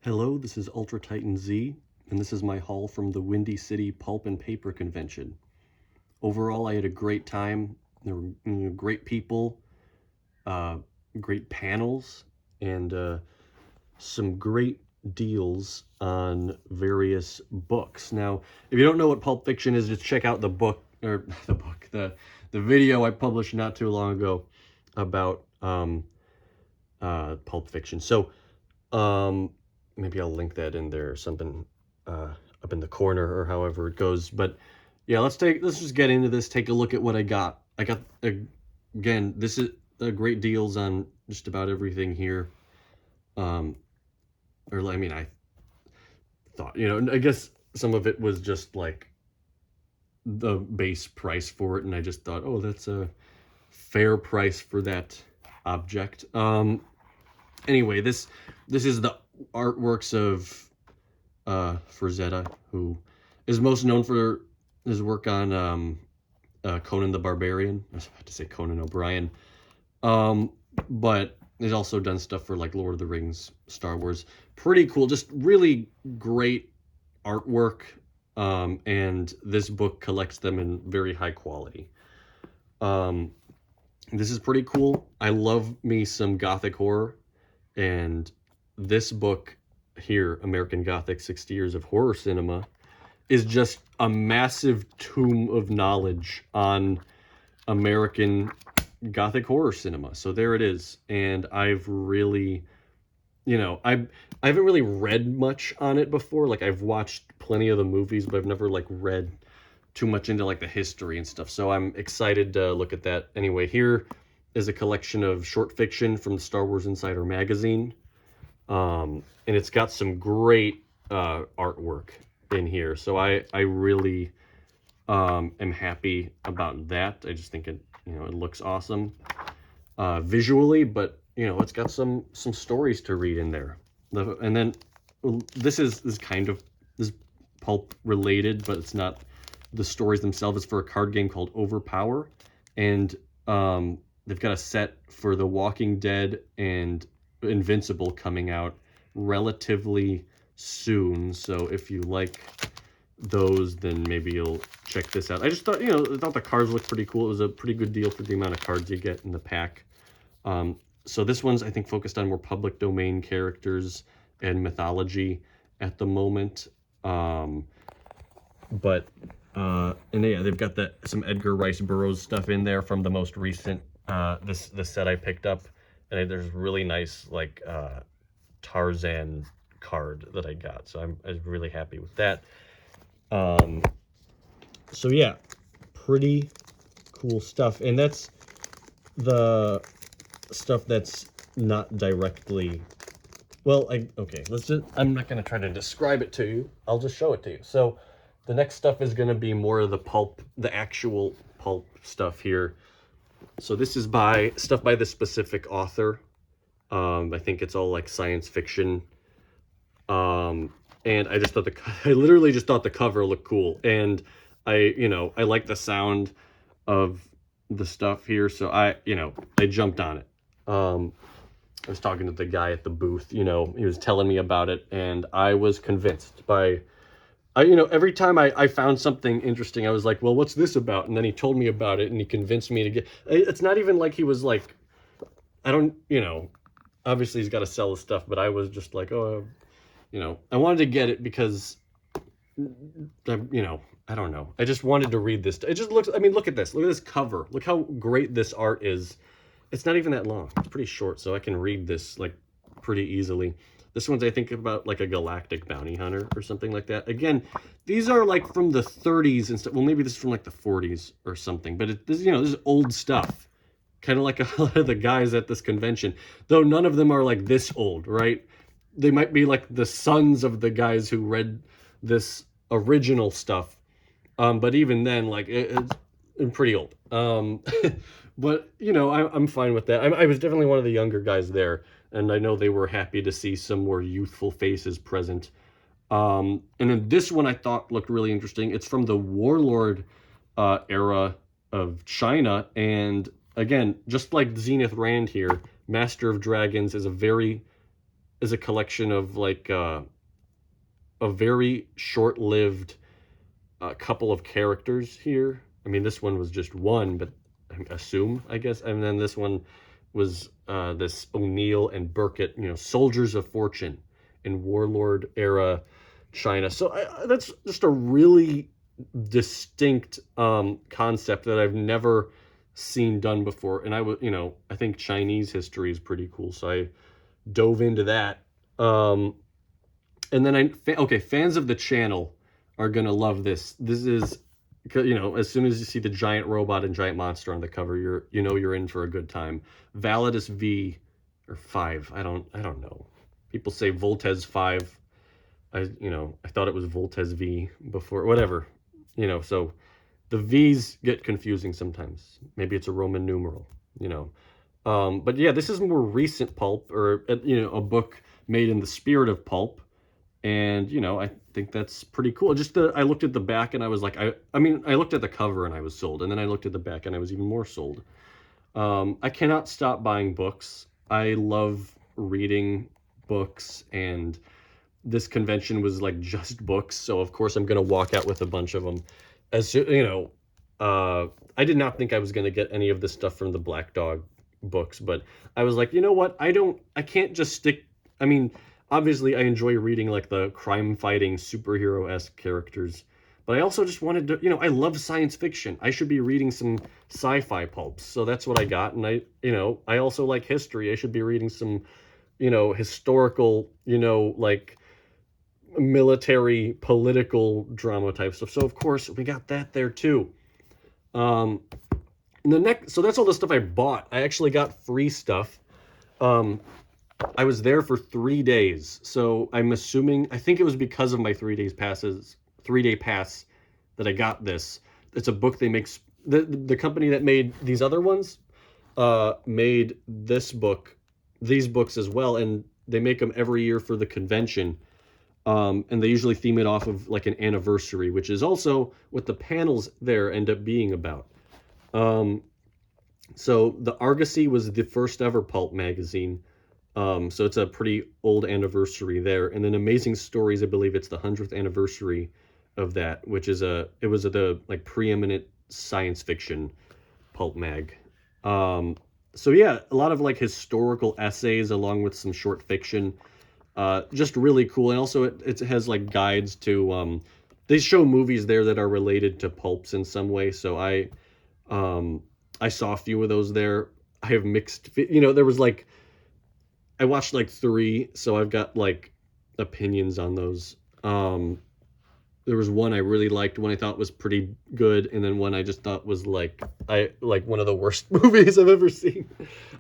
Hello, this is Ultra Titan Z, and this is my haul from the Windy City Pulp and Paper Convention. Overall, I had a great time. There were great people, uh, great panels, and some great deals on various books. Now, if you don't know what Pulp Fiction is, just check out the book, or the video I published not too long ago about Pulp Fiction. So, maybe I'll link that in there or something up in the corner or however it goes. But yeah, let's just get into this. Take a look at what I got. Again, this is great deals on just about everything here. I thought, I guess some of it was just like the base price for it, and I just thought, oh, that's a fair price for that object. Anyway, this is the artworks of Frazetta, who is most known for his work on Conan the Barbarian. I was about to say Conan O'Brien. But he's also done stuff for like Lord of the Rings, Star Wars. Pretty cool, just really great artwork. And this book collects them in very high quality. This is pretty cool. I love me some Gothic horror. And this book here, American Gothic 60 Years of Horror Cinema, is just a massive tomb of knowledge on American Gothic horror cinema. So there it is. And I've really, I haven't really read much on it before. Like, I've watched plenty of the movies, but I've never like read too much into like the history and stuff. So I'm excited to look at that. Anyway, here is a collection of short fiction from the Star Wars Insider magazine. And it's got some great artwork in here. So I really am happy about that. I just think it looks awesome visually, but it's got some stories to read in there. And then this is kind of pulp related, but it's not the stories themselves. It's for a card game called Overpower, and they've got a set for The Walking Dead and Invincible coming out relatively soon. So if you like those, then maybe you'll check this out. I just thought, I thought the cards looked pretty cool. It was a pretty good deal for the amount of cards you get in the pack. So this one's, I think, focused on more public domain characters and mythology at the moment. And yeah, they've got some Edgar Rice Burroughs stuff in there from the most recent this set I picked up, and there's really nice like Tarzan card that I got, so I was really happy with that. So yeah, pretty cool stuff, and that's the stuff that's not directly. Well, I'm not gonna try to describe it to you. I'll just show it to you. So the next stuff is gonna be more of the actual pulp stuff here. So this is stuff by the specific author. I think it's all like science fiction. And I just thought I literally just thought the cover looked cool. And I like the sound of the stuff here. So I jumped on it. I was talking to the guy at the booth, he was telling me about it, and I was convinced every time I found something interesting, I was like, well, what's this about? And then he told me about it, and he convinced me to get. It's not even like he was like, I don't, obviously he's got to sell his stuff, but I was just like, oh, I wanted to get it because, I don't know. I just wanted to read this. It just looks, look at this. Look at this cover. Look how great this art is. It's not even that long. It's pretty short, so I can read this like pretty easily. This one's, I think, about like a galactic bounty hunter or something like that. Again, these are like from the 30s and stuff. Well, maybe this is from like the 40s or something. But this is old stuff. Kind of like a lot of the guys at this convention. Though none of them are like this old, right? They might be like the sons of the guys who read this original stuff. But even then, like, it's pretty old. But, I'm fine with that. I was definitely one of the younger guys there. And I know they were happy to see some more youthful faces present. And then this one I thought looked really interesting. It's from the Warlord era of China. And again, just like Zenith Rand here, Master of Dragons is a very is a collection of like a very short-lived couple of characters here. I mean, this one was just one, but I assume, I guess. And then this one was this O'Neill and Burkett, soldiers of fortune in warlord era China. So that's just a really distinct concept that I've never seen done before. And I think Chinese history is pretty cool. So I dove into that. And then okay, fans of the channel are gonna love this. This is, as soon as you see the giant robot and giant monster on the cover, you're in for a good time. Validus V or 5. I don't know. People say Voltes 5. I thought it was Voltes V before, whatever. So the V's get confusing sometimes. Maybe it's a Roman numeral. But yeah, this is more recent Pulp, or a book made in the spirit of Pulp. And I think that's pretty cool. I looked at the back and I was like, I looked at the cover and I was sold, and then I looked at the back and I was even more sold. I cannot stop buying books. I love reading books, and this convention was like just books, so of course I'm gonna walk out with a bunch of them. I did not think I was gonna get any of this stuff from the Black Dog books, but I was like, you know what? I can't just stick. I mean, obviously I enjoy reading like the crime fighting superhero-esque characters, but I also just wanted to, I love science fiction. I should be reading some sci-fi pulps. So that's what I got. And I also like history. I should be reading some, historical, like military political drama type stuff. So of course we got that there too. So that's all the stuff I bought. I actually got free stuff. I was there for 3 days, so I think it was because of my 3 day pass that I got this. It's a book they make. The company that made these other ones made these books as well, and they make them every year for the convention. And they usually theme it off of like an anniversary, which is also what the panels there end up being about. So the Argosy was the first ever pulp magazine. So it's a pretty old anniversary there. And then Amazing Stories, I believe it's the 100th anniversary of that, which is it was the like preeminent science fiction pulp mag. So yeah, a lot of like historical essays along with some short fiction. Just really cool. And also it has like guides to they show movies there that are related to pulps in some way. So I saw a few of those there. I have mixed, there was like, I watched like 3, so I've got like opinions on those. There was one I really liked, one I thought was pretty good, and then one I just thought was like one of the worst movies I've ever seen.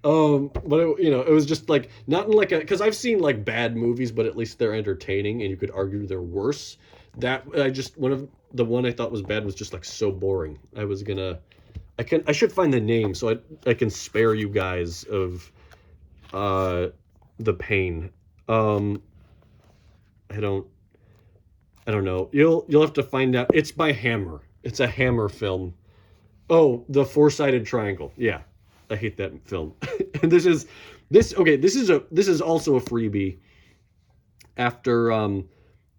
But it was just like not in like because I've seen like bad movies, but at least they're entertaining, and you could argue they're worse. The one I thought was bad was just like so boring. I should find the name so I can spare you guys of the pain. I don't know. You'll have to find out. It's by Hammer. It's a Hammer film. Oh, The Four-Sided Triangle. Yeah. I hate that film. And this is also a freebie. After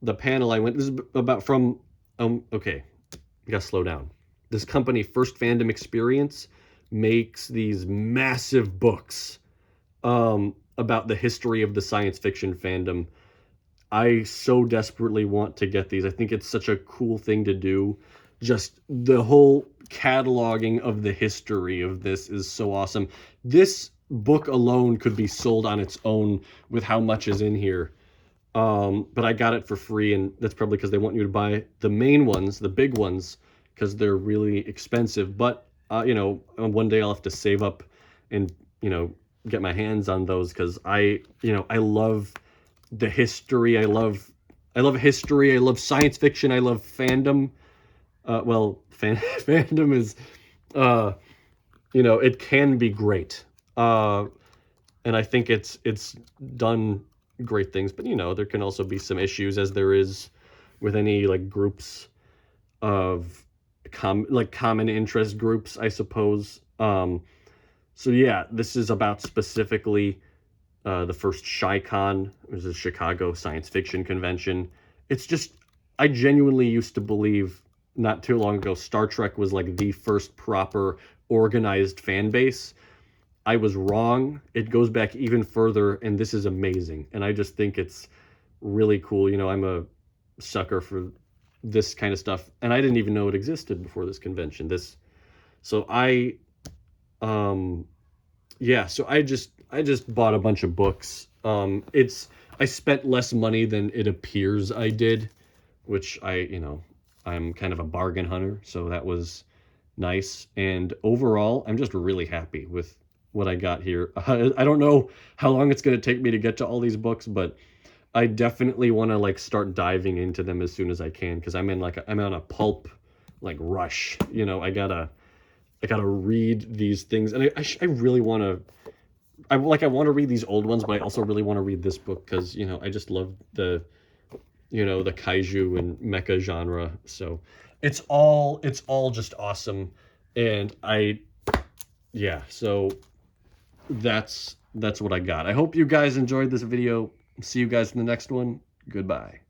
the panel I went, this is about from okay. You gotta slow down. This company, First Fandom Experience, makes these massive books about the history of the science fiction fandom. I so desperately want to get these. I think it's such a cool thing to do. Just the whole cataloging of the history of this is so awesome. This book alone could be sold on its own with how much is in here. But I got it for free, and that's probably because they want you to buy the main ones, the big ones, because they're really expensive. But one day I'll have to save up and get my hands on those, because I love the history. I love history. I love science fiction. I love fandom. Fandom is, it can be great. And I think it's done great things, but there can also be some issues, as there is with any like groups of common interest groups, I suppose. So yeah, this is about specifically the first Chi-Con. It was a Chicago science fiction convention. It's just, I genuinely used to believe not too long ago Star Trek was like the first proper organized fan base. I was wrong. It goes back even further, and this is amazing. And I just think it's really cool. You know, I'm a sucker for this kind of stuff, and I didn't even know it existed before this convention. So yeah, so I just bought a bunch of books. I spent less money than it appears I did, which I'm kind of a bargain hunter, so that was nice. And overall, I'm just really happy with what I got here. I don't know how long it's going to take me to get to all these books, but I definitely want to like start diving into them as soon as I can, because I'm on a pulp like rush. You know, I gotta read these things, and I really want to. I want to read these old ones, but I also really want to read this book because I just love the kaiju and mecha genre. So it's all just awesome, and yeah. So that's what I got. I hope you guys enjoyed this video. See you guys in the next one. Goodbye.